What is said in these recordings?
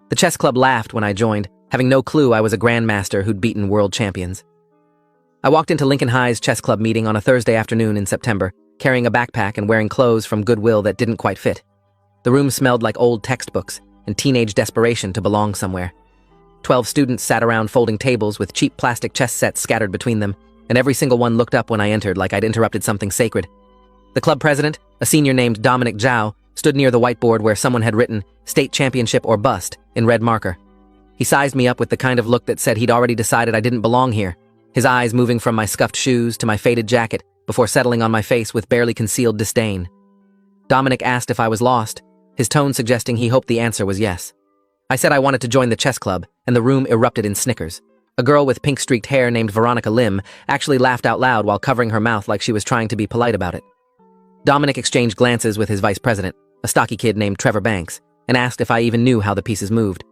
The chess club laughed when I joined, having no clue I was a grandmaster who'd beaten world champions. I walked into Lincoln High's chess club meeting on a Thursday afternoon in September, carrying a backpack and wearing clothes from Goodwill that didn't quite fit. The room smelled like old textbooks and teenage desperation to belong somewhere. 12 students sat around folding tables with cheap plastic chess sets scattered between them, and every single one looked up when I entered like I'd interrupted something sacred. The club president, a senior named Dominic Zhao, stood near the whiteboard where someone had written "State Championship or Bust" in red marker. He sized me up with the kind of look that said he'd already decided I didn't belong here, his eyes moving from my scuffed shoes to my faded jacket before settling on my face with barely concealed disdain. Dominic asked if I was lost, his tone suggesting he hoped the answer was yes. I said I wanted to join the chess club, and the room erupted in snickers. A girl with pink-streaked hair named Veronica Lim actually laughed out loud while covering her mouth like she was trying to be polite about it. Dominic exchanged glances with his vice president, a stocky kid named Trevor Banks, and asked if I even knew how the pieces moved.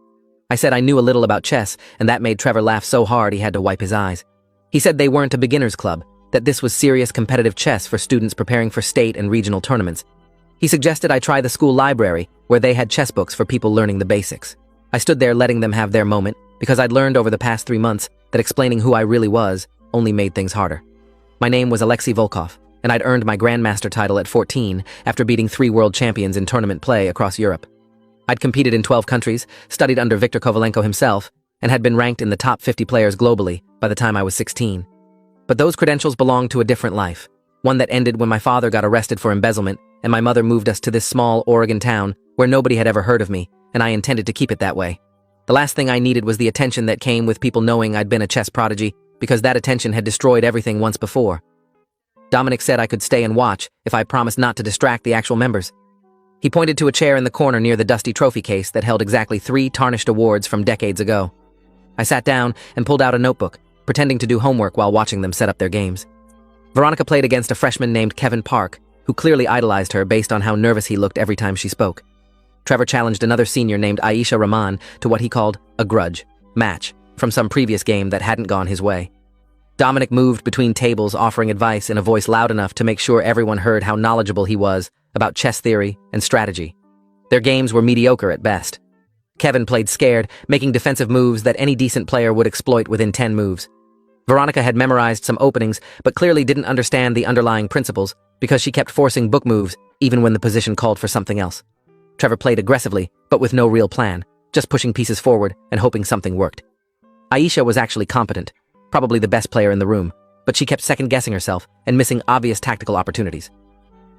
I said I knew a little about chess, and that made Trevor laugh so hard he had to wipe his eyes. He said they weren't a beginner's club, that this was serious competitive chess for students preparing for state and regional tournaments. He suggested I try the school library, where they had chess books for people learning the basics. I stood there letting them have their moment, because I'd learned over the past 3 months that explaining who I really was only made things harder. My name was Alexei Volkov, and I'd earned my grandmaster title at 14 after beating 3 world champions in tournament play across Europe. I'd competed in 12 countries, studied under Viktor Kovalenko himself, and had been ranked in the top 50 players globally by the time I was 16. But those credentials belonged to a different life, one that ended when my father got arrested for embezzlement and my mother moved us to this small Oregon town where nobody had ever heard of me, and I intended to keep it that way. The last thing I needed was the attention that came with people knowing I'd been a chess prodigy, because that attention had destroyed everything once before. Dominic said I could stay and watch if I promised not to distract the actual members. He pointed to a chair in the corner near the dusty trophy case that held exactly 3 tarnished awards from decades ago. I sat down and pulled out a notebook, pretending to do homework while watching them set up their games. Veronica played against a freshman named Kevin Park, who clearly idolized her based on how nervous he looked every time she spoke. Trevor challenged another senior named Aisha Rahman to what he called a grudge match from some previous game that hadn't gone his way. Dominic moved between tables offering advice in a voice loud enough to make sure everyone heard how knowledgeable he was about chess theory and strategy. Their games were mediocre at best. Kevin played scared, making defensive moves that any decent player would exploit within 10 moves. Veronica had memorized some openings, but clearly didn't understand the underlying principles because she kept forcing book moves even when the position called for something else. Trevor played aggressively, but with no real plan, just pushing pieces forward and hoping something worked. Aisha was actually competent, probably the best player in the room, but she kept second-guessing herself and missing obvious tactical opportunities.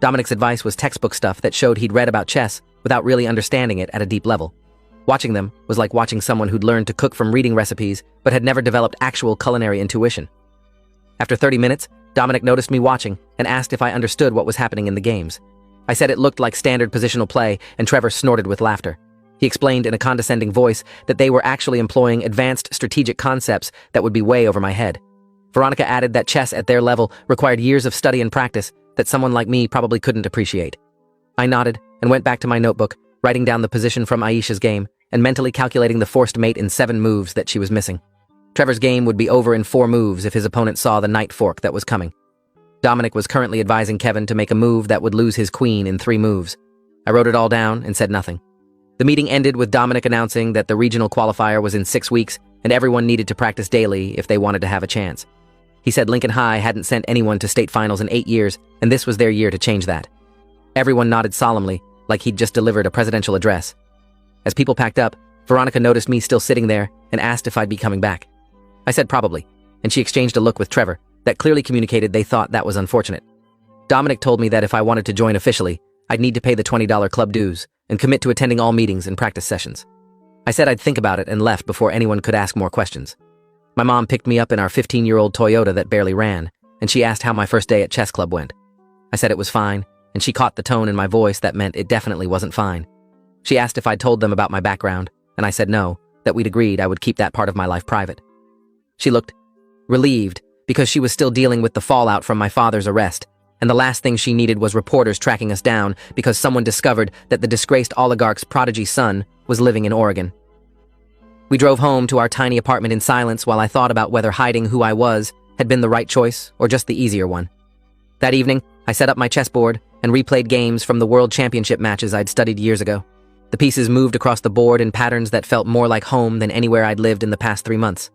Dominic's advice was textbook stuff that showed he'd read about chess without really understanding it at a deep level. Watching them was like watching someone who'd learned to cook from reading recipes but had never developed actual culinary intuition. After 30 minutes, Dominic noticed me watching and asked if I understood what was happening in the games. I said it looked like standard positional play, and Trevor snorted with laughter. He explained in a condescending voice that they were actually employing advanced strategic concepts that would be way over my head. Veronica added that chess at their level required years of study and practice that someone like me probably couldn't appreciate. I nodded and went back to my notebook, writing down the position from Aisha's game and mentally calculating the forced mate in 7 moves that she was missing. Trevor's game would be over in 4 moves if his opponent saw the knight fork that was coming. Dominic was currently advising Kevin to make a move that would lose his queen in 3 moves. I wrote it all down and said nothing. The meeting ended with Dominic announcing that the regional qualifier was in 6 weeks and everyone needed to practice daily if they wanted to have a chance. He said Lincoln High hadn't sent anyone to state finals in 8 years, and this was their year to change that. Everyone nodded solemnly, like he'd just delivered a presidential address. As people packed up, Veronica noticed me still sitting there and asked if I'd be coming back. I said probably, and she exchanged a look with Trevor that clearly communicated they thought that was unfortunate. Dominic told me that if I wanted to join officially, I'd need to pay the $20 club dues and commit to attending all meetings and practice sessions. I said I'd think about it and left before anyone could ask more questions. My mom picked me up in our 15-year-old Toyota that barely ran, and she asked how my first day at chess club went. I said it was fine, and she caught the tone in my voice that meant it definitely wasn't fine. She asked if I'd told them about my background, and I said no, that we'd agreed I would keep that part of my life private. She looked relieved because she was still dealing with the fallout from my father's arrest, and the last thing she needed was reporters tracking us down because someone discovered that the disgraced oligarch's prodigy son was living in Oregon. We drove home to our tiny apartment in silence while I thought about whether hiding who I was had been the right choice or just the easier one. That evening, I set up my chessboard and replayed games from the World Championship matches I'd studied years ago. The pieces moved across the board in patterns that felt more like home than anywhere I'd lived in the past 3 months.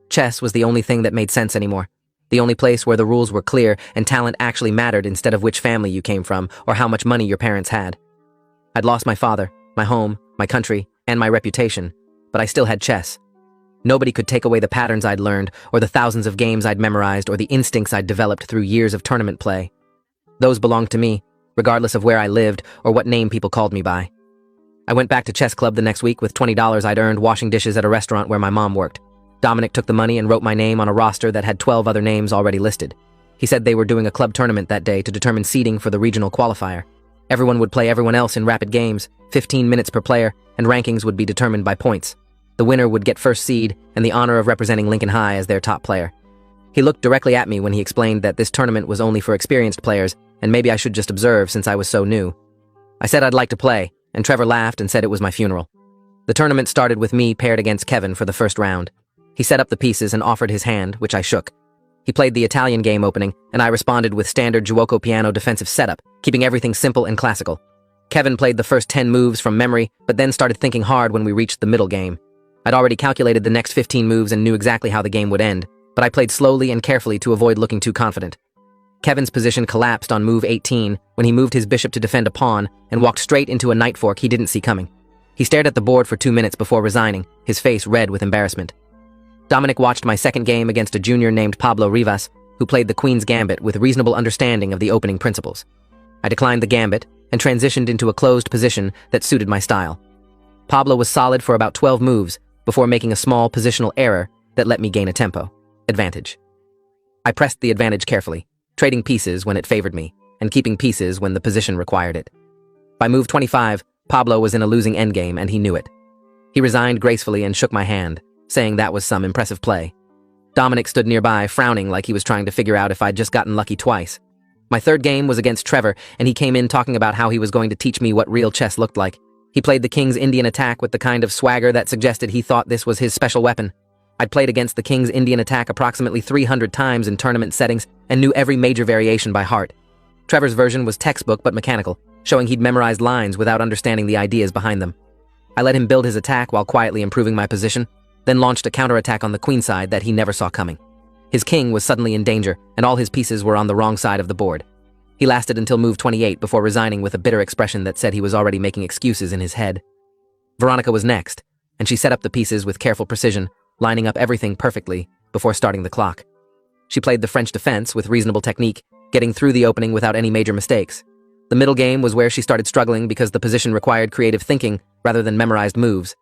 Chess was the only thing that made sense anymore. The only place where the rules were clear and talent actually mattered instead of which family you came from or how much money your parents had. I'd lost my father, my home, my country, and my reputation, but I still had chess. Nobody could take away the patterns I'd learned, or the thousands of games I'd memorized, or the instincts I'd developed through years of tournament play. Those belonged to me, regardless of where I lived or what name people called me by. I went back to chess club the next week with $20 I'd earned washing dishes at a restaurant where my mom worked. Dominic took the money and wrote my name on a roster that had 12 other names already listed. He said they were doing a club tournament that day to determine seeding for the regional qualifier. Everyone would play everyone else in rapid games, 15 minutes per player, and rankings would be determined by points. The winner would get first seed and the honor of representing Lincoln High as their top player. He looked directly at me when he explained that this tournament was only for experienced players and maybe I should just observe since I was so new. I said I'd like to play, and Trevor laughed and said it was my funeral. The tournament started with me paired against Kevin for the first round. He set up the pieces and offered his hand, which I shook. He played the Italian game opening, and I responded with standard giuoco piano defensive setup, keeping everything simple and classical. Kevin played the first 10 moves from memory, but then started thinking hard when we reached the middle game. I'd already calculated the next 15 moves and knew exactly how the game would end, but I played slowly and carefully to avoid looking too confident. Kevin's position collapsed on move 18 when he moved his bishop to defend a pawn and walked straight into a knight fork he didn't see coming. He stared at the board for 2 minutes before resigning, his face red with embarrassment. Dominic watched my second game against a junior named Pablo Rivas, who played the Queen's Gambit with reasonable understanding of the opening principles. I declined the Gambit and transitioned into a closed position that suited my style. Pablo was solid for about 12 moves before making a small positional error that let me gain a tempo advantage. I pressed the advantage carefully, trading pieces when it favored me, and keeping pieces when the position required it. By move 25, Pablo was in a losing endgame and he knew it. He resigned gracefully and shook my hand, saying that was some impressive play. Dominic stood nearby, frowning like he was trying to figure out if I'd just gotten lucky twice. My third game was against Trevor, and he came in talking about how he was going to teach me what real chess looked like. He played the King's Indian attack with the kind of swagger that suggested he thought this was his special weapon. I'd played against the King's Indian attack approximately 300 times in tournament settings and knew every major variation by heart. Trevor's version was textbook but mechanical, showing he'd memorized lines without understanding the ideas behind them. I let him build his attack while quietly improving my position, then launched a counterattack on the queenside that he never saw coming. His king was suddenly in danger, and all his pieces were on the wrong side of the board. He lasted until move 28 before resigning with a bitter expression that said he was already making excuses in his head. Veronica was next, and she set up the pieces with careful precision, lining up everything perfectly before starting the clock. She played the French defense with reasonable technique, getting through the opening without any major mistakes. The middle game was where she started struggling because the position required creative thinking rather than memorized moves.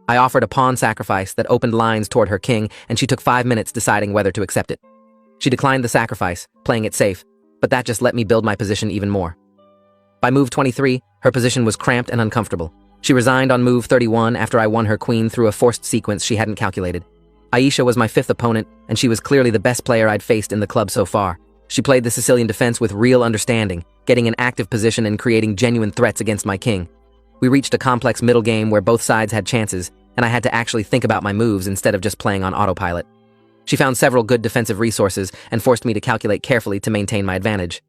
I offered a pawn sacrifice that opened lines toward her king, and she took 5 minutes deciding whether to accept it. She declined the sacrifice, playing it safe, but that just let me build my position even more. By move 23, her position was cramped and uncomfortable. She resigned on move 31 after I won her queen through a forced sequence she hadn't calculated. Aisha was my fifth opponent, and she was clearly the best player I'd faced in the club so far. She played the Sicilian defense with real understanding, getting an active position and creating genuine threats against my king. We reached a complex middle game where both sides had chances, and I had to actually think about my moves instead of just playing on autopilot. She found several good defensive resources and forced me to calculate carefully to maintain my advantage.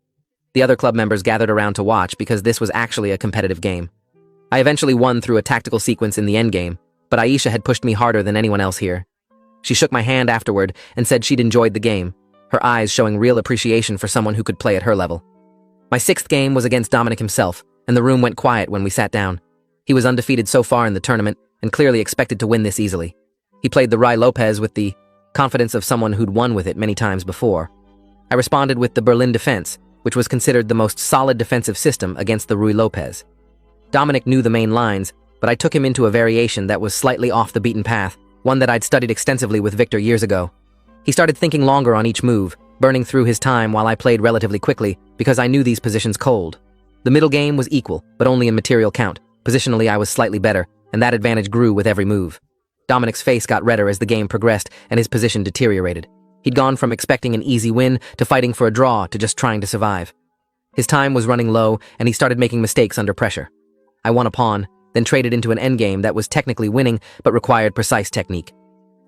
The other club members gathered around to watch because this was actually a competitive game. I eventually won through a tactical sequence in the endgame, but Aisha had pushed me harder than anyone else here. She shook my hand afterward and said she'd enjoyed the game, her eyes showing real appreciation for someone who could play at her level. My sixth game was against Dominic himself, and the room went quiet when we sat down. He was undefeated so far in the tournament and clearly expected to win this easily. He played the Ruy Lopez with the confidence of someone who'd won with it many times before. I responded with the Berlin defense, which was considered the most solid defensive system against the Ruy Lopez. Dominic knew the main lines, but I took him into a variation that was slightly off the beaten path, one that I'd studied extensively with Victor years ago. He started thinking longer on each move, burning through his time while I played relatively quickly because I knew these positions cold. The middle game was equal, but only in material count. Positionally, I was slightly better, and that advantage grew with every move. Dominic's face got redder as the game progressed and his position deteriorated. He'd gone from expecting an easy win to fighting for a draw to just trying to survive. His time was running low, and he started making mistakes under pressure. I won a pawn, then traded into an endgame that was technically winning but required precise technique.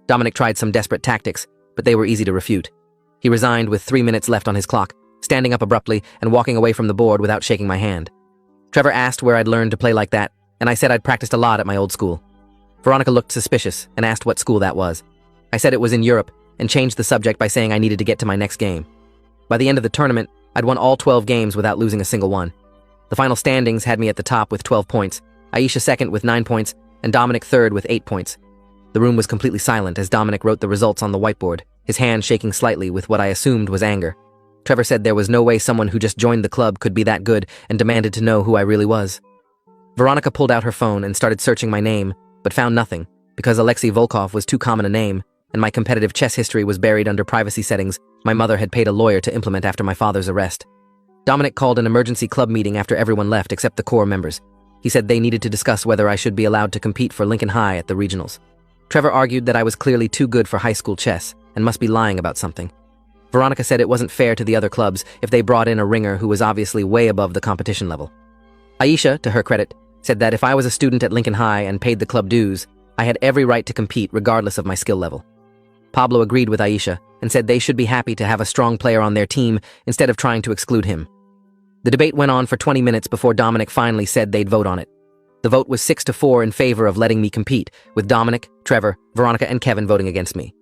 Dominic tried some desperate tactics, but they were easy to refute. He resigned with 3 minutes left on his clock, standing up abruptly and walking away from the board without shaking my hand. Trevor asked where I'd learned to play like that, and I said I'd practiced a lot at my old school. Veronica looked suspicious and asked what school that was. I said it was in Europe and changed the subject by saying I needed to get to my next game. By the end of the tournament, I'd won all 12 games without losing a single one. The final standings had me at the top with 12 points, Aisha second with 9 points, and Dominic third with 8 points. The room was completely silent as Dominic wrote the results on the whiteboard, his hand shaking slightly with what I assumed was anger. Trevor said there was no way someone who just joined the club could be that good and demanded to know who I really was. Veronica pulled out her phone and started searching my name, but found nothing, because Alexei Volkov was too common a name, and my competitive chess history was buried under privacy settings my mother had paid a lawyer to implement after my father's arrest. Dominic called an emergency club meeting after everyone left except the core members. He said they needed to discuss whether I should be allowed to compete for Lincoln High at the regionals. Trevor argued that I was clearly too good for high school chess and must be lying about something. Veronica said it wasn't fair to the other clubs if they brought in a ringer who was obviously way above the competition level. Aisha, to her credit, said that if I was a student at Lincoln High and paid the club dues, I had every right to compete regardless of my skill level. Pablo agreed with Aisha and said they should be happy to have a strong player on their team instead of trying to exclude him. The debate went on for 20 minutes before Dominic finally said they'd vote on it. The vote was 6-4 in favor of letting me compete, with Dominic, Trevor, Veronica, and Kevin voting against me.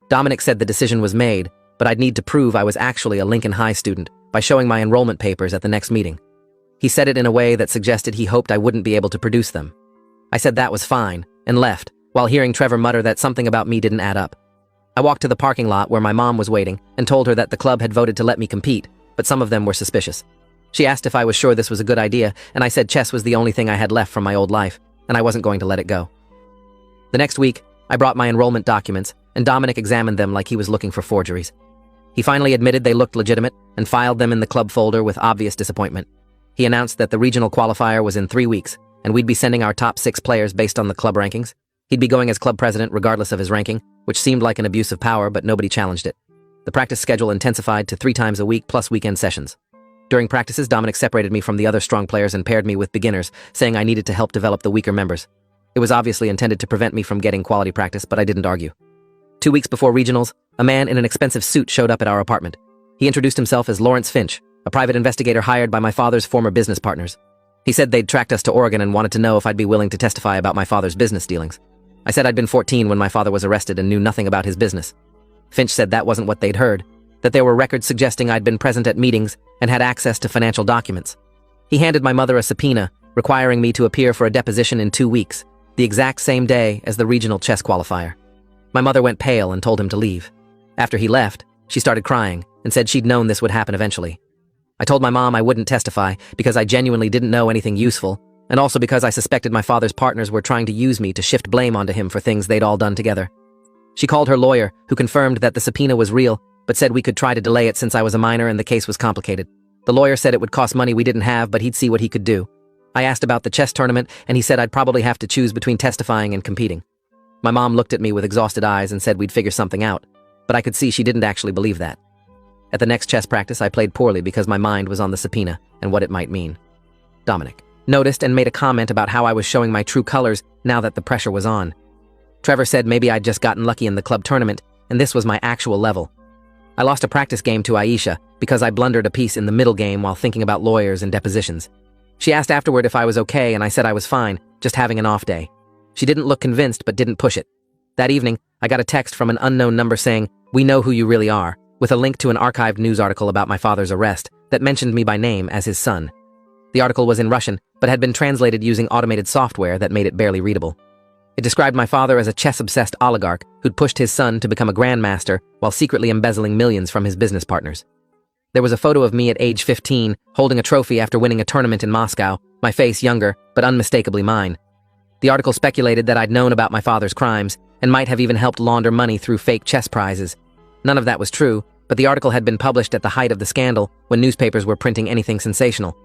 Dominic said the decision was made, but I'd need to prove I was actually a Lincoln High student by showing my enrollment papers at the next meeting. He said it in a way that suggested he hoped I wouldn't be able to produce them. I said that was fine, and left, while hearing Trevor mutter that something about me didn't add up. I walked to the parking lot where my mom was waiting and told her that the club had voted to let me compete, but some of them were suspicious. She asked if I was sure this was a good idea, and I said chess was the only thing I had left from my old life, and I wasn't going to let it go. The next week, I brought my enrollment documents, and Dominic examined them like he was looking for forgeries. He finally admitted they looked legitimate and filed them in the club folder with obvious disappointment. He announced that the regional qualifier was in 3 weeks, and we'd be sending our top 6 players based on the club rankings. He'd be going as club president regardless of his ranking, which seemed like an abuse of power, but nobody challenged it. The practice schedule intensified to 3 times a week plus weekend sessions. During practices, Dominic separated me from the other strong players and paired me with beginners, saying I needed to help develop the weaker members. It was obviously intended to prevent me from getting quality practice, but I didn't argue. 2 weeks before regionals, a man in an expensive suit showed up at our apartment. He introduced himself as Lawrence Finch, a private investigator hired by my father's former business partners. He said they'd tracked us to Oregon and wanted to know if I'd be willing to testify about my father's business dealings. I said I'd been 14 when my father was arrested and knew nothing about his business. Finch said that wasn't what they'd heard, that there were records suggesting I'd been present at meetings and had access to financial documents. He handed my mother a subpoena, requiring me to appear for a deposition in 2 weeks, the exact same day as the regional chess qualifier. My mother went pale and told him to leave. After he left, she started crying and said she'd known this would happen eventually. I told my mom I wouldn't testify because I genuinely didn't know anything useful, and also because I suspected my father's partners were trying to use me to shift blame onto him for things they'd all done together. She called her lawyer, who confirmed that the subpoena was real, but said we could try to delay it since I was a minor and the case was complicated. The lawyer said it would cost money we didn't have, but he'd see what he could do. I asked about the chess tournament, and he said I'd probably have to choose between testifying and competing. My mom looked at me with exhausted eyes and said we'd figure something out, but I could see she didn't actually believe that. At the next chess practice, I played poorly because my mind was on the subpoena and what it might mean. Dominic noticed and made a comment about how I was showing my true colors now that the pressure was on. Trevor said maybe I'd just gotten lucky in the club tournament, and this was my actual level. I lost a practice game to Aisha because I blundered a piece in the middle game while thinking about lawyers and depositions. She asked afterward if I was okay, and I said I was fine, just having an off day. She didn't look convinced but didn't push it. That evening, I got a text from an unknown number saying, "We know who you really are," with a link to an archived news article about my father's arrest that mentioned me by name as his son. The article was in Russian, but had been translated using automated software that made it barely readable. It described my father as a chess-obsessed oligarch who'd pushed his son to become a grandmaster while secretly embezzling millions from his business partners. There was a photo of me at age 15, holding a trophy after winning a tournament in Moscow, my face younger, but unmistakably mine. The article speculated that I'd known about my father's crimes and might have even helped launder money through fake chess prizes. None of that was true, but the article had been published at the height of the scandal when newspapers were printing anything sensational.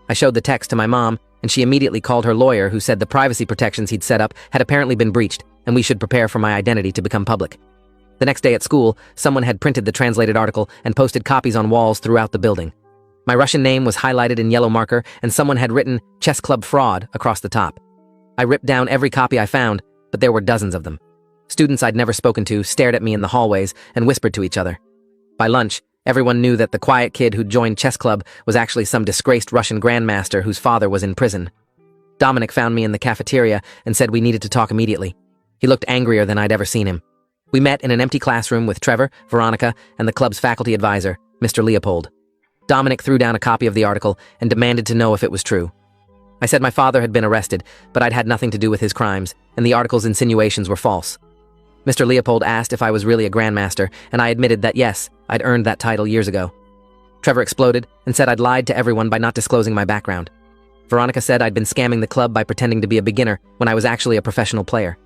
I showed the text to my mom, and she immediately called her lawyer, who said the privacy protections he'd set up had apparently been breached, and we should prepare for my identity to become public. The next day at school, someone had printed the translated article and posted copies on walls throughout the building. My Russian name was highlighted in yellow marker, and someone had written "Chess Club Fraud" across the top. I ripped down every copy I found, but there were dozens of them. Students I'd never spoken to stared at me in the hallways and whispered to each other. By lunch, everyone knew that the quiet kid who'd joined chess club was actually some disgraced Russian grandmaster whose father was in prison. Dominic found me in the cafeteria and said we needed to talk immediately. He looked angrier than I'd ever seen him. We met in an empty classroom with Trevor, Veronica, and the club's faculty advisor, Mr. Leopold. Dominic threw down a copy of the article and demanded to know if it was true. I said my father had been arrested, but I'd had nothing to do with his crimes, and the article's insinuations were false. Mr. Leopold asked if I was really a grandmaster, and I admitted that yes, I'd earned that title years ago. Trevor exploded and said I'd lied to everyone by not disclosing my background. Veronica said I'd been scamming the club by pretending to be a beginner when I was actually a professional player.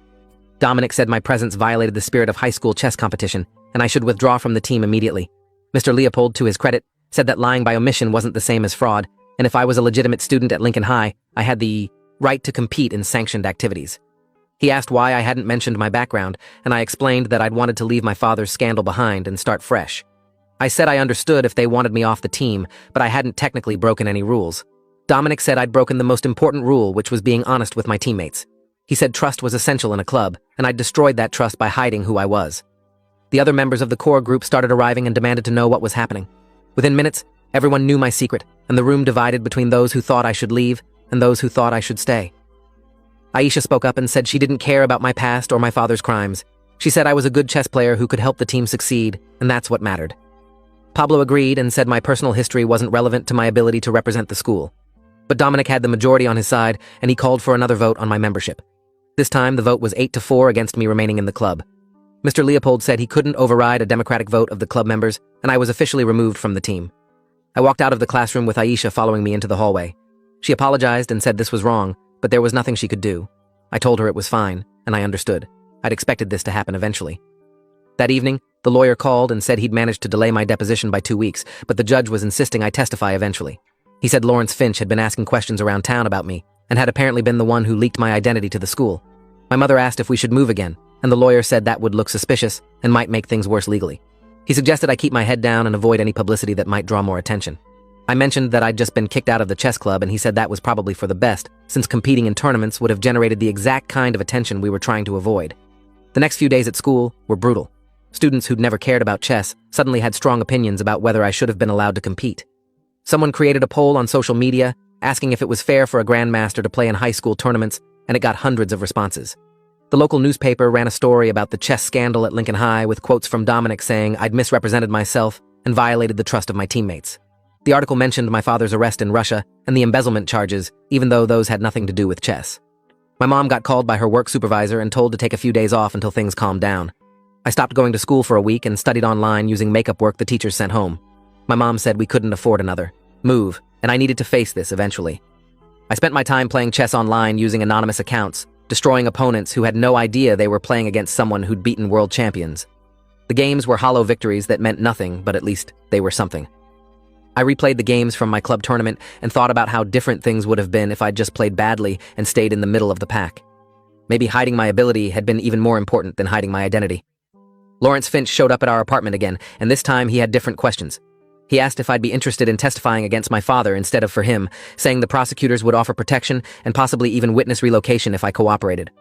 Dominic said my presence violated the spirit of high school chess competition, and I should withdraw from the team immediately. Mr. Leopold, to his credit, said that lying by omission wasn't the same as fraud, and if I was a legitimate student at Lincoln High, I had the right to compete in sanctioned activities. He asked why I hadn't mentioned my background, and I explained that I'd wanted to leave my father's scandal behind and start fresh. I said I understood if they wanted me off the team, but I hadn't technically broken any rules. Dominic said I'd broken the most important rule, which was being honest with my teammates. He said trust was essential in a club, and I'd destroyed that trust by hiding who I was. The other members of the core group started arriving and demanded to know what was happening. Within minutes, everyone knew my secret, and the room divided between those who thought I should leave and those who thought I should stay. Aisha spoke up and said she didn't care about my past or my father's crimes. She said I was a good chess player who could help the team succeed, and that's what mattered. Pablo agreed and said my personal history wasn't relevant to my ability to represent the school. But Dominic had the majority on his side, and he called for another vote on my membership. This time, the vote was 8-4 against me remaining in the club. Mr. Leopold said he couldn't override a democratic vote of the club members, and I was officially removed from the team. I walked out of the classroom with Aisha following me into the hallway. She apologized and said this was wrong, but there was nothing she could do. I told her it was fine, and I understood. I'd expected this to happen eventually. That evening, the lawyer called and said he'd managed to delay my deposition by 2 weeks, but the judge was insisting I testify eventually. He said Lawrence Finch had been asking questions around town about me, and had apparently been the one who leaked my identity to the school. My mother asked if we should move again, and the lawyer said that would look suspicious and might make things worse legally. He suggested I keep my head down and avoid any publicity that might draw more attention. I mentioned that I'd just been kicked out of the chess club, and he said that was probably for the best, since competing in tournaments would have generated the exact kind of attention we were trying to avoid. The next few days at school were brutal. Students who'd never cared about chess suddenly had strong opinions about whether I should have been allowed to compete. Someone created a poll on social media asking if it was fair for a grandmaster to play in high school tournaments, and it got hundreds of responses. The local newspaper ran a story about the chess scandal at Lincoln High with quotes from Dominic saying I'd misrepresented myself and violated the trust of my teammates. The article mentioned my father's arrest in Russia and the embezzlement charges, even though those had nothing to do with chess. My mom got called by her work supervisor and told to take a few days off until things calmed down. I stopped going to school for a week and studied online using makeup work the teachers sent home. My mom said we couldn't afford another move, and I needed to face this eventually. I spent my time playing chess online using anonymous accounts, destroying opponents who had no idea they were playing against someone who'd beaten world champions. The games were hollow victories that meant nothing, but at least they were something. I replayed the games from my club tournament and thought about how different things would have been if I'd just played badly and stayed in the middle of the pack. Maybe hiding my ability had been even more important than hiding my identity. Lawrence Finch showed up at our apartment again, and this time he had different questions. He asked if I'd be interested in testifying against my father instead of for him, saying the prosecutors would offer protection and possibly even witness relocation if I cooperated.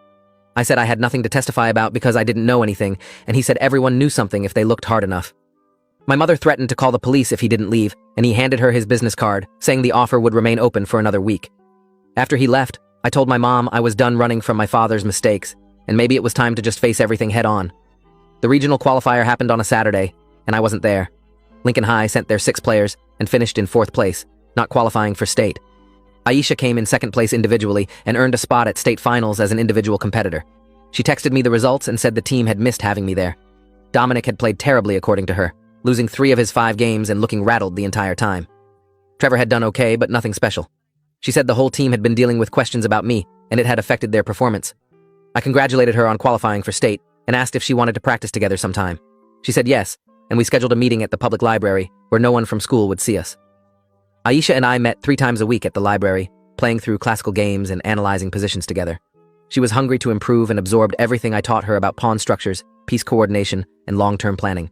I said I had nothing to testify about because I didn't know anything, and he said everyone knew something if they looked hard enough. My mother threatened to call the police if he didn't leave, and he handed her his business card, saying the offer would remain open for another week. After he left, I told my mom I was done running from my father's mistakes, and maybe it was time to just face everything head on. The regional qualifier happened on a Saturday, and I wasn't there. Lincoln High sent their 6 players and finished in 4th place, not qualifying for state. Aisha came in 2nd place individually and earned a spot at state finals as an individual competitor. She texted me the results and said the team had missed having me there. Dominic had played terribly according to her, losing 3 of his 5 games and looking rattled the entire time. Trevor had done okay, but nothing special. She said the whole team had been dealing with questions about me, and it had affected their performance. I congratulated her on qualifying for state and asked if she wanted to practice together sometime. She said yes, and we scheduled a meeting at the public library where no one from school would see us. Aisha and I met 3 times a week at the library, playing through classical games and analyzing positions together. She was hungry to improve and absorbed everything I taught her about pawn structures, piece coordination, and long-term planning.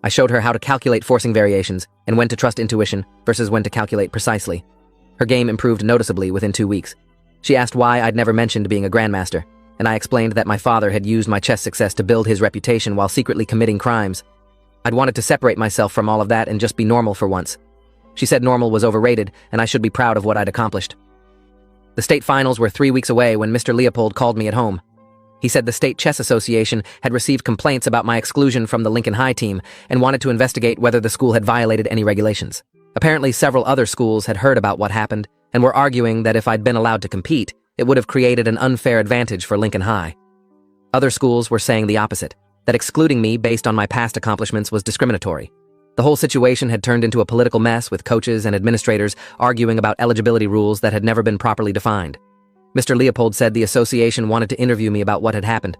I showed her how to calculate forcing variations and when to trust intuition versus when to calculate precisely. Her game improved noticeably within 2 weeks. She asked why I'd never mentioned being a grandmaster, and I explained that my father had used my chess success to build his reputation while secretly committing crimes. I'd wanted to separate myself from all of that and just be normal for once. She said normal was overrated, and I should be proud of what I'd accomplished. The state finals were 3 weeks away when Mr. Leopold called me at home. He said the State Chess Association had received complaints about my exclusion from the Lincoln High team and wanted to investigate whether the school had violated any regulations. Apparently, several other schools had heard about what happened and were arguing that if I'd been allowed to compete, it would have created an unfair advantage for Lincoln High. Other schools were saying the opposite, that excluding me based on my past accomplishments was discriminatory. The whole situation had turned into a political mess with coaches and administrators arguing about eligibility rules that had never been properly defined. Mr. Leopold said the association wanted to interview me about what had happened.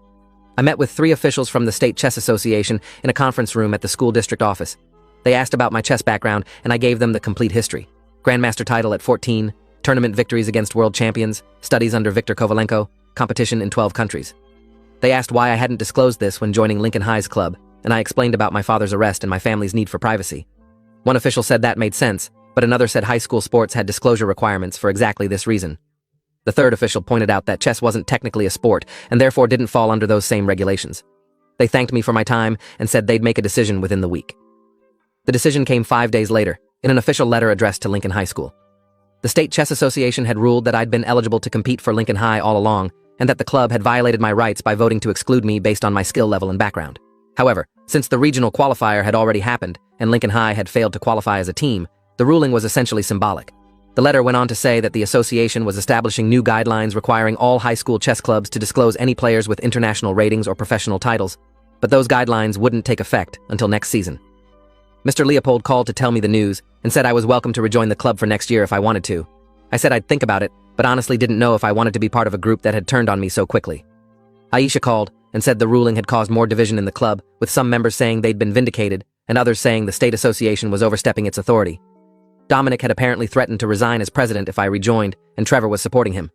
I met with 3 officials from the State Chess Association in a conference room at the school district office. They asked about my chess background, and I gave them the complete history. Grandmaster title at 14, tournament victories against world champions, studies under Viktor Kovalenko, competition in 12 countries. They asked why I hadn't disclosed this when joining Lincoln High's club, and I explained about my father's arrest and my family's need for privacy. One official said that made sense, but another said high school sports had disclosure requirements for exactly this reason. The third official pointed out that chess wasn't technically a sport and therefore didn't fall under those same regulations. They thanked me for my time and said they'd make a decision within the week. The decision came 5 days later, in an official letter addressed to Lincoln High School. The State Chess Association had ruled that I'd been eligible to compete for Lincoln High all along, and that the club had violated my rights by voting to exclude me based on my skill level and background. However, since the regional qualifier had already happened and Lincoln High had failed to qualify as a team, the ruling was essentially symbolic. The letter went on to say that the association was establishing new guidelines requiring all high school chess clubs to disclose any players with international ratings or professional titles, but those guidelines wouldn't take effect until next season. Mr. Leopold called to tell me the news and said I was welcome to rejoin the club for next year if I wanted to. I said I'd think about it, but honestly didn't know if I wanted to be part of a group that had turned on me so quickly. Aisha called and said the ruling had caused more division in the club, with some members saying they'd been vindicated and others saying the state association was overstepping its authority. Dominic had apparently threatened to resign as president if I rejoined, and Trevor was supporting him.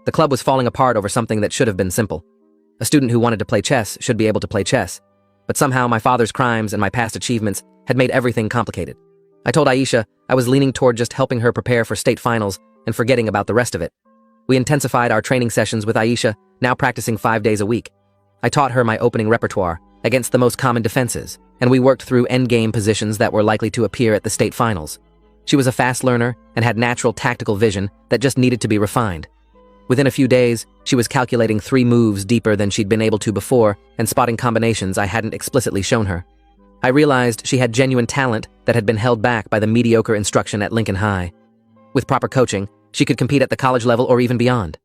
The club was falling apart over something that should have been simple. A student who wanted to play chess should be able to play chess, but somehow my father's crimes and my past achievements had made everything complicated. I told Aisha I was leaning toward just helping her prepare for state finals and forgetting about the rest of it. We intensified our training sessions with Aisha, now practicing 5 days a week. I taught her my opening repertoire against the most common defenses, and we worked through endgame positions that were likely to appear at the state finals. She was a fast learner and had natural tactical vision that just needed to be refined. Within a few days, she was calculating 3 moves deeper than she'd been able to before and spotting combinations I hadn't explicitly shown her. I realized she had genuine talent that had been held back by the mediocre instruction at Lincoln High. With proper coaching, she could compete at the college level or even beyond.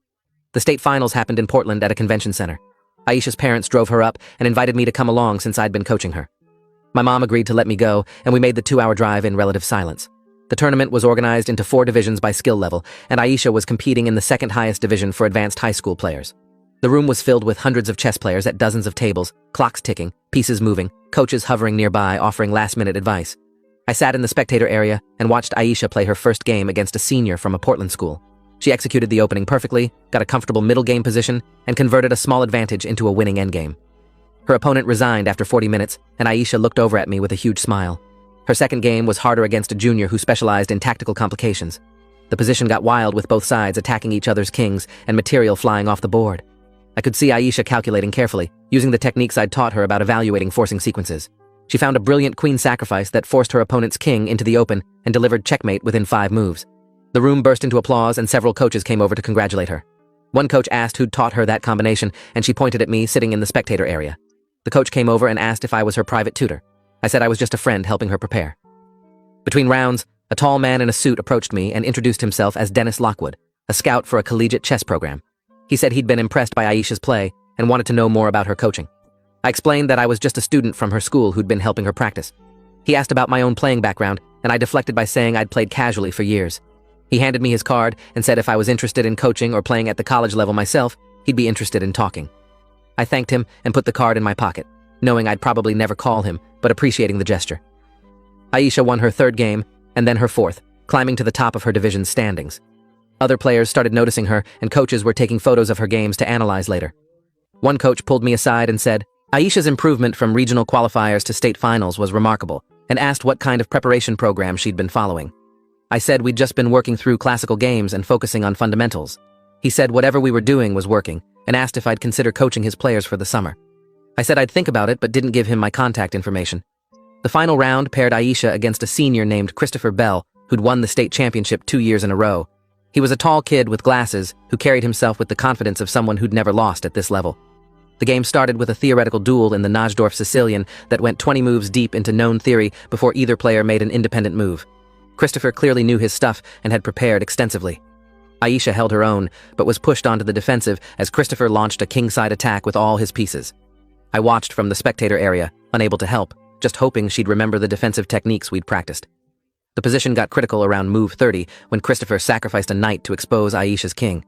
The state finals happened in Portland at a convention center. Aisha's parents drove her up and invited me to come along since I'd been coaching her. My mom agreed to let me go, and we made the 2-hour drive in relative silence. The tournament was organized into 4 divisions by skill level, and Aisha was competing in the second highest division for advanced high school players. The room was filled with hundreds of chess players at dozens of tables, clocks ticking, pieces moving, coaches hovering nearby offering last-minute advice. I sat in the spectator area and watched Aisha play her first game against a senior from a Portland school. She executed the opening perfectly, got a comfortable middle game position, and converted a small advantage into a winning endgame. Her opponent resigned after 40 minutes, and Aisha looked over at me with a huge smile. Her second game was harder against a junior who specialized in tactical complications. The position got wild with both sides attacking each other's kings and material flying off the board. I could see Aisha calculating carefully, using the techniques I'd taught her about evaluating forcing sequences. She found a brilliant queen sacrifice that forced her opponent's king into the open and delivered checkmate within 5 moves. The room burst into applause and several coaches came over to congratulate her. One coach asked who'd taught her that combination, and she pointed at me sitting in the spectator area. The coach came over and asked if I was her private tutor. I said I was just a friend helping her prepare. Between rounds, a tall man in a suit approached me and introduced himself as Dennis Lockwood, a scout for a collegiate chess program. He said he'd been impressed by Aisha's play and wanted to know more about her coaching. I explained that I was just a student from her school who'd been helping her practice. He asked about my own playing background, and I deflected by saying I'd played casually for years. He handed me his card and said if I was interested in coaching or playing at the college level myself, he'd be interested in talking. I thanked him and put the card in my pocket, knowing I'd probably never call him, but appreciating the gesture. Aisha won her 3rd game, and then her 4th, climbing to the top of her division's standings. Other players started noticing her, and coaches were taking photos of her games to analyze later. One coach pulled me aside and said, Aisha's improvement from regional qualifiers to state finals was remarkable, and asked what kind of preparation program she'd been following. I said we'd just been working through classical games and focusing on fundamentals. He said whatever we were doing was working, and asked if I'd consider coaching his players for the summer. I said I'd think about it but didn't give him my contact information. The final round paired Aisha against a senior named Christopher Bell, who'd won the state championship 2 years in a row. He was a tall kid with glasses who carried himself with the confidence of someone who'd never lost at this level. The game started with a theoretical duel in the Najdorf Sicilian that went 20 moves deep into known theory before either player made an independent move. Christopher clearly knew his stuff and had prepared extensively. Aisha held her own, but was pushed onto the defensive as Christopher launched a kingside attack with all his pieces. I watched from the spectator area, unable to help, just hoping she'd remember the defensive techniques we'd practiced. The position got critical around move 30 when Christopher sacrificed a knight to expose Aisha's king.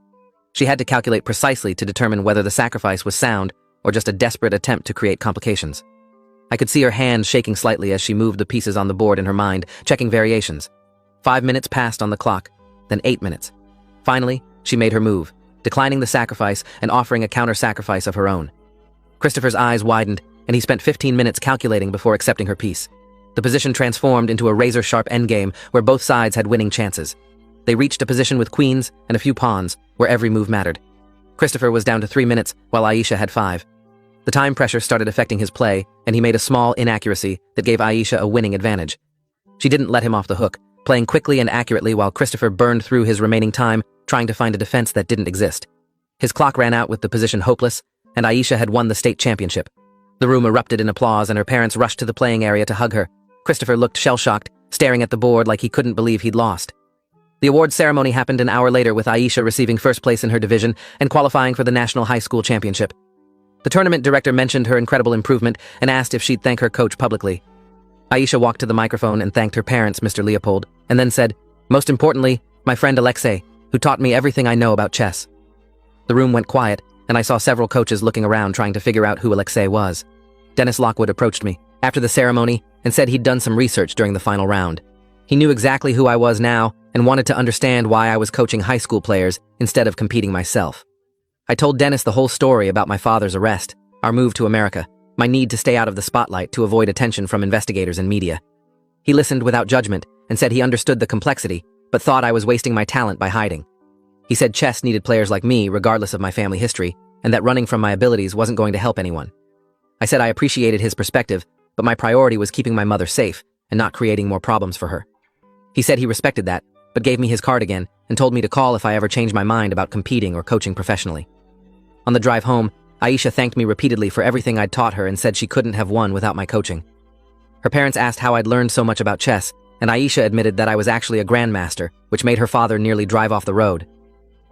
She had to calculate precisely to determine whether the sacrifice was sound or just a desperate attempt to create complications. I could see her hand shaking slightly as she moved the pieces on the board in her mind, checking variations. 5 minutes passed on the clock, then 8 minutes. Finally, she made her move, declining the sacrifice and offering a counter-sacrifice of her own. Christopher's eyes widened, and he spent 15 minutes calculating before accepting her piece. The position transformed into a razor-sharp endgame where both sides had winning chances. They reached a position with queens and a few pawns, where every move mattered. Christopher was down to 3 minutes, while Aisha had 5. The time pressure started affecting his play, and he made a small inaccuracy that gave Aisha a winning advantage. She didn't let him off the hook, playing quickly and accurately while Christopher burned through his remaining time, trying to find a defense that didn't exist. His clock ran out with the position hopeless, and Aisha had won the state championship. The room erupted in applause, and her parents rushed to the playing area to hug her. Christopher looked shell-shocked, staring at the board like he couldn't believe he'd lost. The award ceremony happened an hour later with Aisha receiving first place in her division and qualifying for the National High School Championship. The tournament director mentioned her incredible improvement and asked if she'd thank her coach publicly. Aisha walked to the microphone and thanked her parents, Mr. Leopold, and then said, "Most importantly, my friend Alexei, who taught me everything I know about chess." The room went quiet, and I saw several coaches looking around trying to figure out who Alexei was. Dennis Lockwood approached me after the ceremony and said he'd done some research during the final round. He knew exactly who I was now and wanted to understand why I was coaching high school players instead of competing myself. I told Dennis the whole story about my father's arrest, our move to America, my need to stay out of the spotlight to avoid attention from investigators and media. He listened without judgment and said he understood the complexity, but thought I was wasting my talent by hiding. He said chess needed players like me regardless of my family history, and that running from my abilities wasn't going to help anyone. I said I appreciated his perspective, but my priority was keeping my mother safe and not creating more problems for her. He said he respected that, but gave me his card again and told me to call if I ever changed my mind about competing or coaching professionally. On the drive home, Aisha thanked me repeatedly for everything I'd taught her and said she couldn't have won without my coaching. Her parents asked how I'd learned so much about chess, and Aisha admitted that I was actually a grandmaster, which made her father nearly drive off the road.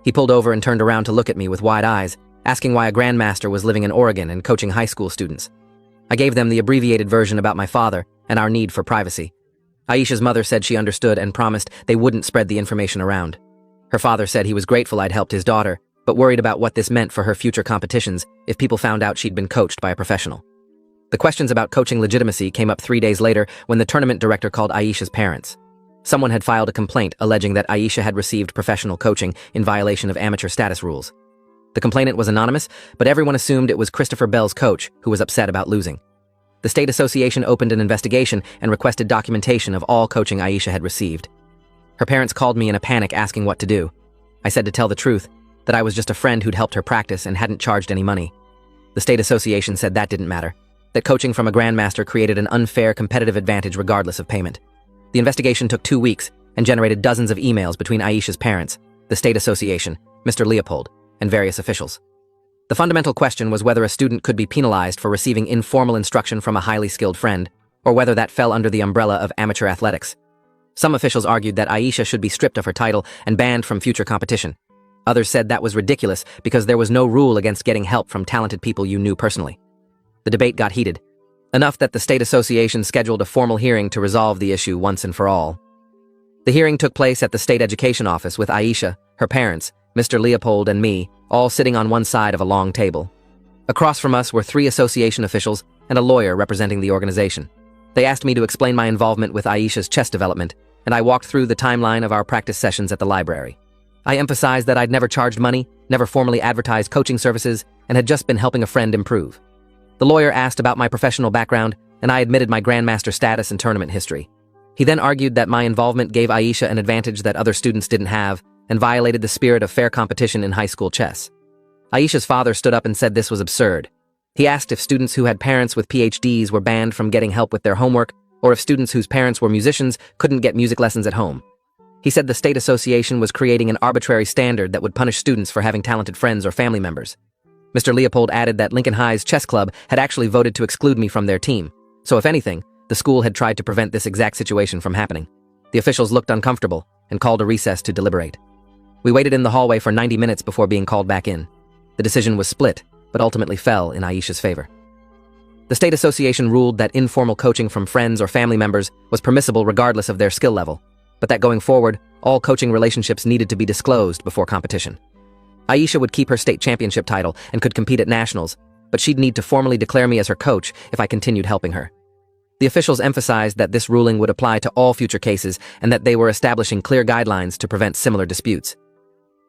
He pulled over and turned around to look at me with wide eyes, asking why a grandmaster was living in Oregon and coaching high school students. I gave them the abbreviated version about my father and our need for privacy. Aisha's mother said she understood and promised they wouldn't spread the information around. Her father said he was grateful I'd helped his daughter, but worried about what this meant for her future competitions if people found out she'd been coached by a professional. The questions about coaching legitimacy came up 3 days later when the tournament director called Aisha's parents. Someone had filed a complaint alleging that Aisha had received professional coaching in violation of amateur status rules. The complainant was anonymous, but everyone assumed it was Christopher Bell's coach who was upset about losing. The state association opened an investigation and requested documentation of all coaching Aisha had received. Her parents called me in a panic asking what to do. I said to tell the truth, that I was just a friend who'd helped her practice and hadn't charged any money. The state association said that didn't matter, that coaching from a grandmaster created an unfair competitive advantage regardless of payment. The investigation took 2 weeks and generated dozens of emails between Aisha's parents, the state association, Mr. Leopold, and various officials. The fundamental question was whether a student could be penalized for receiving informal instruction from a highly skilled friend, or whether that fell under the umbrella of amateur athletics. Some officials argued that Aisha should be stripped of her title and banned from future competition. Others said that was ridiculous because there was no rule against getting help from talented people you knew personally. The debate got heated, enough that the state association scheduled a formal hearing to resolve the issue once and for all. The hearing took place at the state education office with Aisha, her parents, Mr. Leopold, and me, all sitting on one side of a long table. Across from us were 3 association officials and a lawyer representing the organization. They asked me to explain my involvement with Aisha's chess development, and I walked through the timeline of our practice sessions at the library. I emphasized that I'd never charged money, never formally advertised coaching services, and had just been helping a friend improve. The lawyer asked about my professional background, and I admitted my grandmaster status and tournament history. He then argued that my involvement gave Aisha an advantage that other students didn't have and violated the spirit of fair competition in high school chess. Aisha's father stood up and said this was absurd. He asked if students who had parents with PhDs were banned from getting help with their homework, or if students whose parents were musicians couldn't get music lessons at home. He said the state association was creating an arbitrary standard that would punish students for having talented friends or family members. Mr. Leopold added that Lincoln High's chess club had actually voted to exclude me from their team, so if anything, the school had tried to prevent this exact situation from happening. The officials looked uncomfortable and called a recess to deliberate. We waited in the hallway for 90 minutes before being called back in. The decision was split, but ultimately fell in Aisha's favor. The state association ruled that informal coaching from friends or family members was permissible regardless of their skill level, but that going forward, all coaching relationships needed to be disclosed before competition. Aisha would keep her state championship title and could compete at nationals, but she'd need to formally declare me as her coach if I continued helping her. The officials emphasized that this ruling would apply to all future cases and that they were establishing clear guidelines to prevent similar disputes.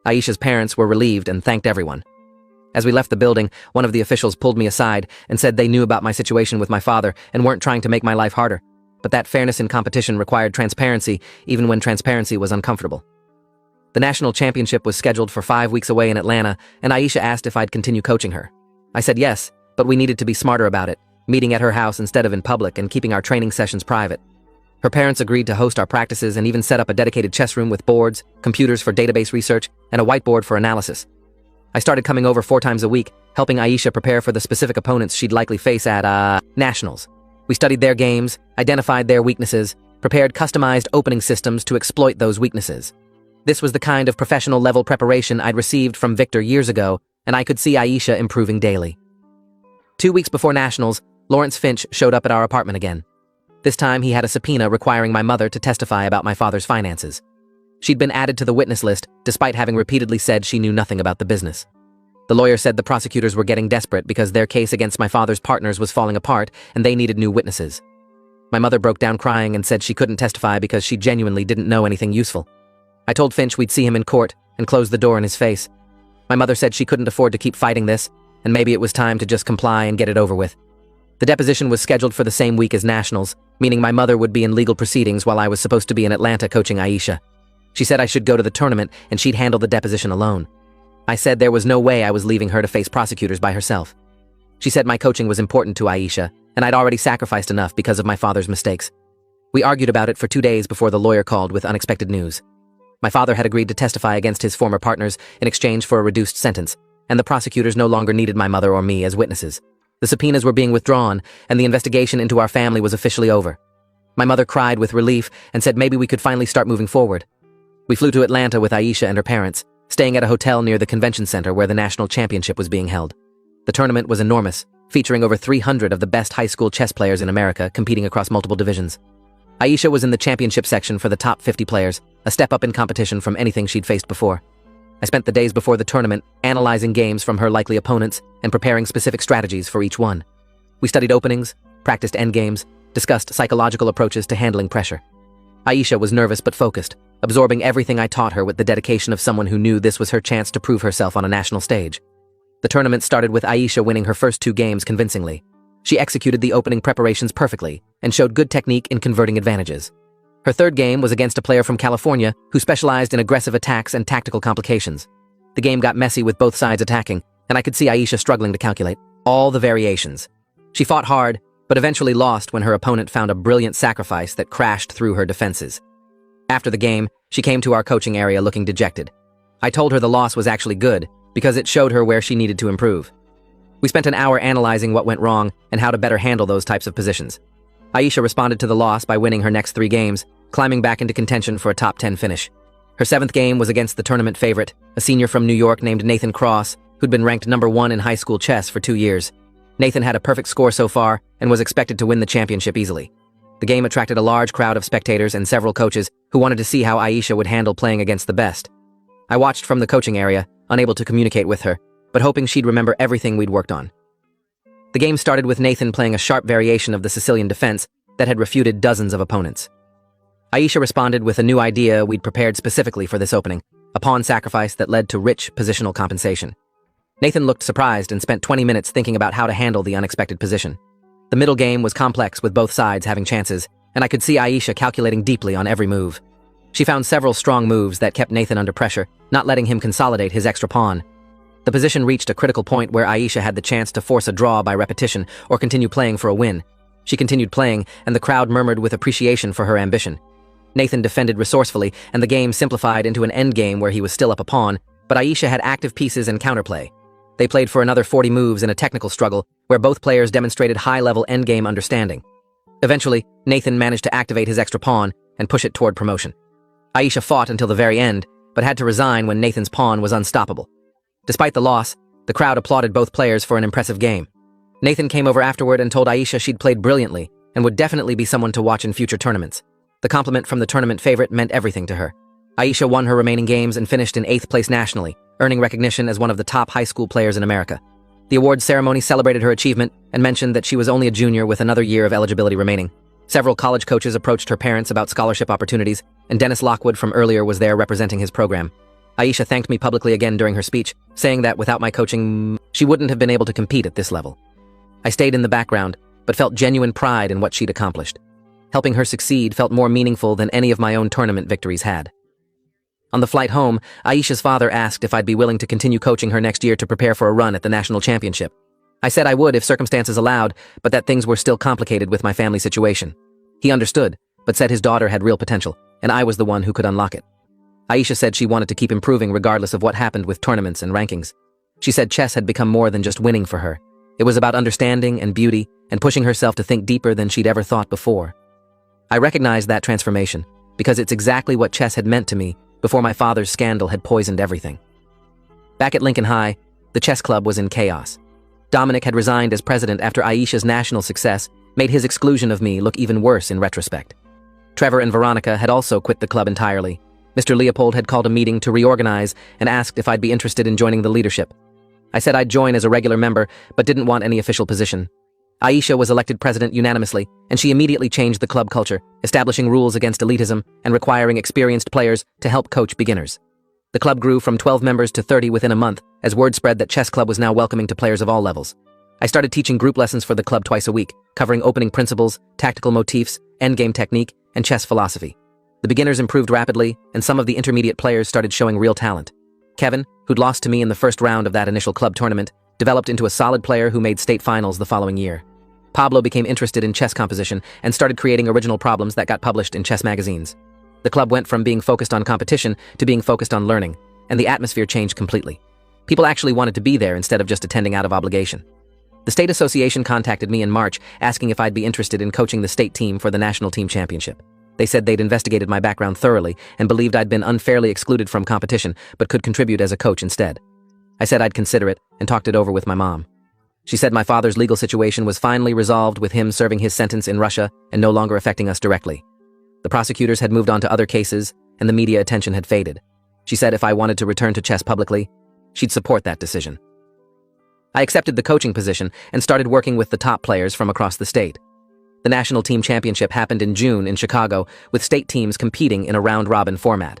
Aisha's parents were relieved and thanked everyone. As we left the building, one of the officials pulled me aside and said they knew about my situation with my father and weren't trying to make my life harder, but that fairness in competition required transparency even when transparency was uncomfortable. The national championship was scheduled for 5 weeks away in Atlanta, and Aisha asked if I'd continue coaching her. I said yes, but we needed to be smarter about it, meeting at her house instead of in public and keeping our training sessions private. Her parents agreed to host our practices and even set up a dedicated chess room with boards, computers for database research, and a whiteboard for analysis. I started coming over 4 times a week, helping Aisha prepare for the specific opponents she'd likely face at, nationals. We studied their games, identified their weaknesses, prepared customized opening systems to exploit those weaknesses. This was the kind of professional-level preparation I'd received from Victor years ago, and I could see Aisha improving daily. 2 weeks before nationals, Lawrence Finch showed up at our apartment again. This time he had a subpoena requiring my mother to testify about my father's finances. She'd been added to the witness list despite having repeatedly said she knew nothing about the business. The lawyer said the prosecutors were getting desperate because their case against my father's partners was falling apart and they needed new witnesses. My mother broke down crying and said she couldn't testify because she genuinely didn't know anything useful. I told Finch we'd see him in court and closed the door in his face. My mother said she couldn't afford to keep fighting this, and maybe it was time to just comply and get it over with. The deposition was scheduled for the same week as nationals, meaning my mother would be in legal proceedings while I was supposed to be in Atlanta coaching Aisha. She said I should go to the tournament and she'd handle the deposition alone. I said there was no way I was leaving her to face prosecutors by herself. She said my coaching was important to Aisha, and I'd already sacrificed enough because of my father's mistakes. We argued about it for 2 days before the lawyer called with unexpected news. My father had agreed to testify against his former partners in exchange for a reduced sentence, and the prosecutors no longer needed my mother or me as witnesses. The subpoenas were being withdrawn, and the investigation into our family was officially over. My mother cried with relief and said maybe we could finally start moving forward. We flew to Atlanta with Aisha and her parents, staying at a hotel near the convention center where the national championship was being held. The tournament was enormous, featuring over 300 of the best high school chess players in America competing across multiple divisions. Aisha was in the championship section for the top 50 players, a step up in competition from anything she'd faced before. I spent the days before the tournament analyzing games from her likely opponents and preparing specific strategies for each one. We studied openings, practiced endgames, discussed psychological approaches to handling pressure. Aisha was nervous but focused, absorbing everything I taught her with the dedication of someone who knew this was her chance to prove herself on a national stage. The tournament started with Aisha winning her first 2 games convincingly. She executed the opening preparations perfectly and showed good technique in converting advantages. Her third game was against a player from California who specialized in aggressive attacks and tactical complications. The game got messy with both sides attacking, and I could see Aisha struggling to calculate all the variations. She fought hard, but eventually lost when her opponent found a brilliant sacrifice that crashed through her defenses. After the game, she came to our coaching area looking dejected. I told her the loss was actually good because it showed her where she needed to improve. We spent an hour analyzing what went wrong and how to better handle those types of positions. Aisha responded to the loss by winning her next 3 games, climbing back into contention for a top 10 finish. Her 7th game was against the tournament favorite, a senior from New York named Nathan Cross, who'd been ranked number 1 in high school chess for 2 years. Nathan had a perfect score so far and was expected to win the championship easily. The game attracted a large crowd of spectators and several coaches who wanted to see how Aisha would handle playing against the best. I watched from the coaching area, unable to communicate with her, but hoping she'd remember everything we'd worked on. The game started with Nathan playing a sharp variation of the Sicilian defense that had refuted dozens of opponents. Aisha responded with a new idea we'd prepared specifically for this opening, a pawn sacrifice that led to rich positional compensation. Nathan looked surprised and spent 20 minutes thinking about how to handle the unexpected position. The middle game was complex with both sides having chances, and I could see Aisha calculating deeply on every move. She found several strong moves that kept Nathan under pressure, not letting him consolidate his extra pawn. The position reached a critical point where Aisha had the chance to force a draw by repetition or continue playing for a win. She continued playing, and the crowd murmured with appreciation for her ambition. Nathan defended resourcefully, and the game simplified into an endgame where he was still up a pawn, but Aisha had active pieces and counterplay. They played for another 40 moves in a technical struggle, where both players demonstrated high-level endgame understanding. Eventually, Nathan managed to activate his extra pawn and push it toward promotion. Aisha fought until the very end, but had to resign when Nathan's pawn was unstoppable. Despite the loss, the crowd applauded both players for an impressive game. Nathan came over afterward and told Aisha she'd played brilliantly and would definitely be someone to watch in future tournaments. The compliment from the tournament favorite meant everything to her. Aisha won her remaining games and finished in 8th place nationally, earning recognition as one of the top high school players in America. The awards ceremony celebrated her achievement and mentioned that she was only a junior with another year of eligibility remaining. Several college coaches approached her parents about scholarship opportunities, and Dennis Lockwood from earlier was there representing his program. Aisha thanked me publicly again during her speech, saying that without my coaching, she wouldn't have been able to compete at this level. I stayed in the background, but felt genuine pride in what she'd accomplished. Helping her succeed felt more meaningful than any of my own tournament victories had. On the flight home, Aisha's father asked if I'd be willing to continue coaching her next year to prepare for a run at the national championship. I said I would if circumstances allowed, but that things were still complicated with my family situation. He understood, but said his daughter had real potential, and I was the one who could unlock it. Aisha said she wanted to keep improving regardless of what happened with tournaments and rankings. She said chess had become more than just winning for her. It was about understanding and beauty and pushing herself to think deeper than she'd ever thought before. I recognized that transformation because it's exactly what chess had meant to me before my father's scandal had poisoned everything. Back at Lincoln High, the chess club was in chaos. Dominic had resigned as president after Aisha's national success made his exclusion of me look even worse in retrospect. Trevor and Veronica had also quit the club entirely. Mr. Leopold had called a meeting to reorganize and asked if I'd be interested in joining the leadership. I said I'd join as a regular member, but didn't want any official position. Aisha was elected president unanimously, and she immediately changed the club culture, establishing rules against elitism and requiring experienced players to help coach beginners. The club grew from 12 members to 30 within a month, as word spread that chess club was now welcoming to players of all levels. I started teaching group lessons for the club twice a week, covering opening principles, tactical motifs, endgame technique, and chess philosophy. The beginners improved rapidly, and some of the intermediate players started showing real talent. Kevin, who'd lost to me in the first round of that initial club tournament, developed into a solid player who made state finals the following year. Pablo became interested in chess composition and started creating original problems that got published in chess magazines. The club went from being focused on competition to being focused on learning, and the atmosphere changed completely. People actually wanted to be there instead of just attending out of obligation. The state association contacted me in March asking if I'd be interested in coaching the state team for the national team championship. They said they'd investigated my background thoroughly and believed I'd been unfairly excluded from competition but could contribute as a coach instead. I said I'd consider it and talked it over with my mom. She said my father's legal situation was finally resolved with him serving his sentence in Russia and no longer affecting us directly. The prosecutors had moved on to other cases and the media attention had faded. She said if I wanted to return to chess publicly, she'd support that decision. I accepted the coaching position and started working with the top players from across the state. The national team championship happened in June in Chicago, with state teams competing in a round-robin format.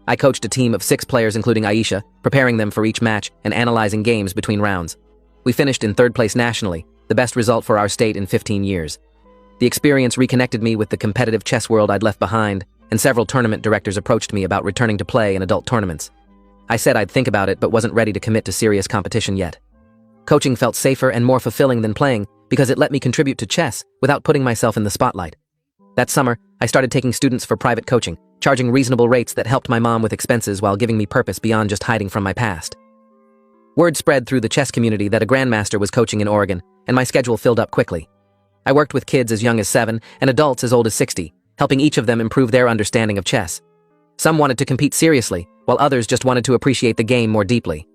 I coached a team of 6 players including Aisha, preparing them for each match and analyzing games between rounds. We finished in 3rd place nationally, the best result for our state in 15 years. The experience reconnected me with the competitive chess world I'd left behind, and several tournament directors approached me about returning to play in adult tournaments. I said I'd think about it but wasn't ready to commit to serious competition yet. Coaching felt safer and more fulfilling than playing because it let me contribute to chess without putting myself in the spotlight. That summer, I started taking students for private coaching, charging reasonable rates that helped my mom with expenses while giving me purpose beyond just hiding from my past. Word spread through the chess community that a grandmaster was coaching in Oregon, and my schedule filled up quickly. I worked with kids as young as 7 and adults as old as 60, helping each of them improve their understanding of chess. Some wanted to compete seriously, while others just wanted to appreciate the game more deeply.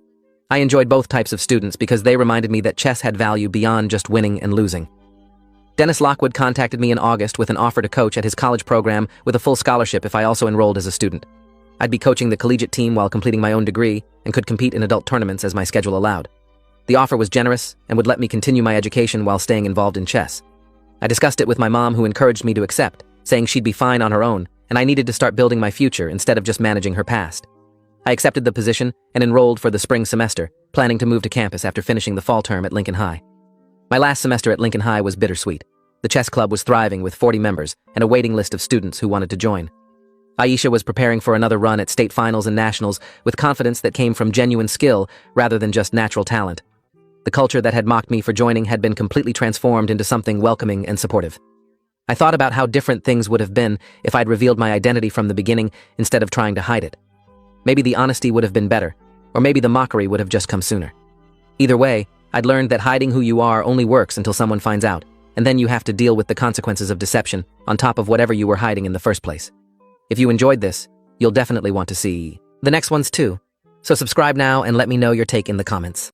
I enjoyed both types of students because they reminded me that chess had value beyond just winning and losing. Dennis Lockwood contacted me in August with an offer to coach at his college program with a full scholarship if I also enrolled as a student. I'd be coaching the collegiate team while completing my own degree and could compete in adult tournaments as my schedule allowed. The offer was generous and would let me continue my education while staying involved in chess. I discussed it with my mom, who encouraged me to accept, saying she'd be fine on her own and I needed to start building my future instead of just managing her past. I accepted the position and enrolled for the spring semester, planning to move to campus after finishing the fall term at Lincoln High. My last semester at Lincoln High was bittersweet. The chess club was thriving with 40 members and a waiting list of students who wanted to join. Aisha was preparing for another run at state finals and nationals with confidence that came from genuine skill rather than just natural talent. The culture that had mocked me for joining had been completely transformed into something welcoming and supportive. I thought about how different things would have been if I'd revealed my identity from the beginning instead of trying to hide it. Maybe the honesty would have been better, or maybe the mockery would have just come sooner. Either way, I'd learned that hiding who you are only works until someone finds out, and then you have to deal with the consequences of deception on top of whatever you were hiding in the first place. If you enjoyed this, you'll definitely want to see the next ones too. So subscribe now and let me know your take in the comments.